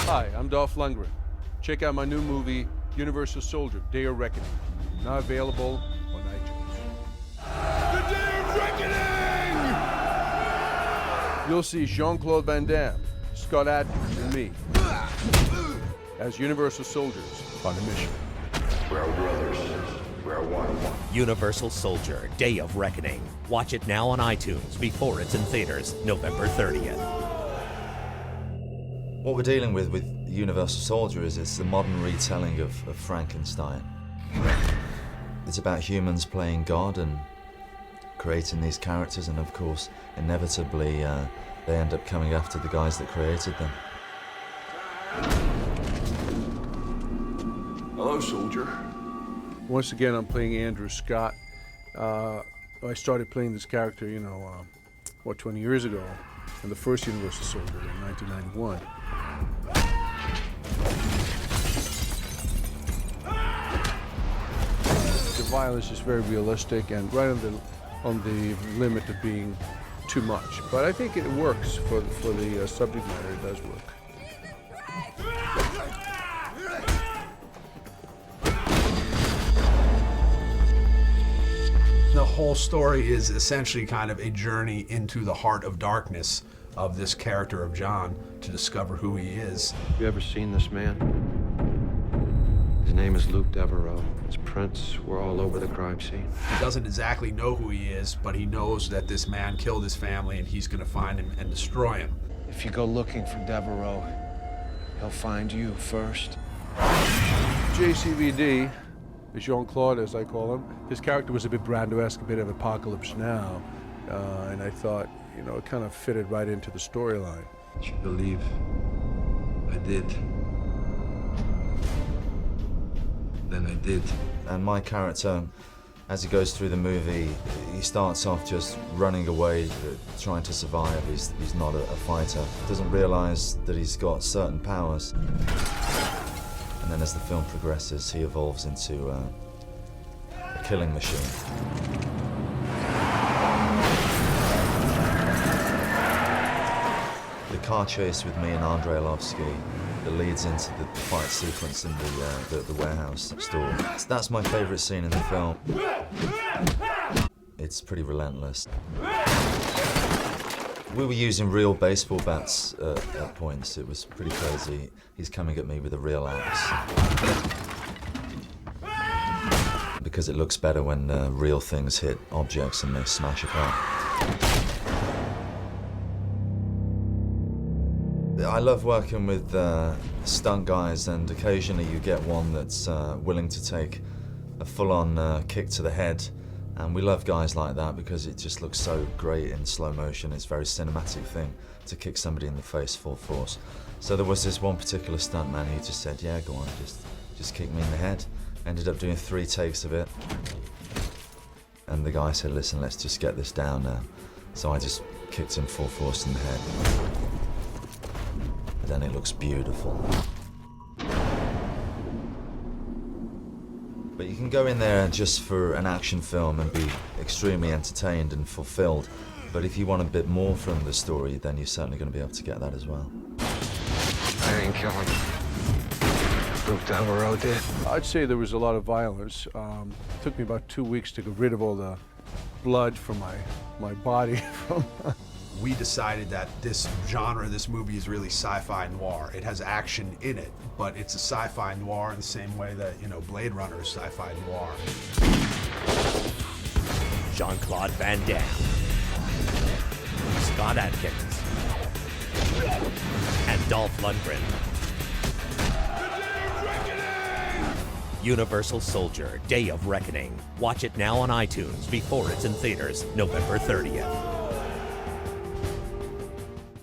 Hi, I'm Dolph Lundgren. Check out my new movie, Universal Soldier, Day of Reckoning. Now available on iTunes. The Day of Reckoning! You'll see Jean-Claude Van Damme, Scott Adkins, and me as Universal Soldiers on a mission. We're brothers. We're one. Universal Soldier, Day of Reckoning. Watch it now on iTunes before it's in theaters November 30th. What we're dealing with Universal Soldier is it's the modern retelling of Frankenstein. It's about humans playing God and creating these characters, and of course, inevitably, they end up coming after the guys that created them. Hello, soldier. Once again, I'm playing Andrew Scott. I started playing this character, 20 years ago, in the first Universal Soldier in 1991. The violence is very realistic and right on the limit of being too much. But I think it works for the subject matter. It does work. The whole story is essentially kind of a journey into the heart of darkness of this character of John to discover who he is. You ever seen this man? His name is Luke Devereaux. His prints were all over the crime scene. He doesn't exactly know who he is, but he knows that this man killed his family and he's going to find him and destroy him. If you go looking for Devereaux, he'll find you first. JCVD, Jean-Claude as I call him, his character was a bit Brando-esque, a bit of Apocalypse Now, and I thought, it kind of fitted right into the storyline. You believe I did. Then I did. And my character, as he goes through the movie, he starts off just running away, trying to survive. He's not a fighter. Doesn't realize that he's got certain powers. And then as the film progresses, he evolves into a killing machine. The car chase with me and Andrei Arlovsky that leads into the fight sequence in the warehouse store. That's my favorite scene in the film. It's pretty relentless. We were using real baseball bats at points. It was pretty crazy. He's coming at me with a real axe. Because it looks better when real things hit objects and they smash apart. I love working with stunt guys, and occasionally you get one that's willing to take a full-on kick to the head. And we love guys like that because it just looks so great in slow motion. It's a very cinematic thing to kick somebody in the face full force. So there was this one particular stuntman who just said, yeah, go on, just kick me in the head. Ended up doing 3 takes of it. And the guy said, listen, let's just get this down now. So I just kicked him full force in the head. And then it looks beautiful. But you can go in there just for an action film and be extremely entertained and fulfilled. But if you want a bit more from the story, then you're certainly going to be able to get that as well. I ain't killing him. Luke Devereaux did. I'd say there was a lot of violence. It took me about 2 weeks to get rid of all the blood from my body. We decided that this genre, this movie is really sci-fi noir. It has action in it, but it's a sci-fi noir in the same way that, Blade Runner is sci-fi noir. Jean-Claude Van Damme, Scott Adkins, and Dolph Lundgren. Universal Soldier, Day of Reckoning. Watch it now on iTunes before it's in theaters November 30th.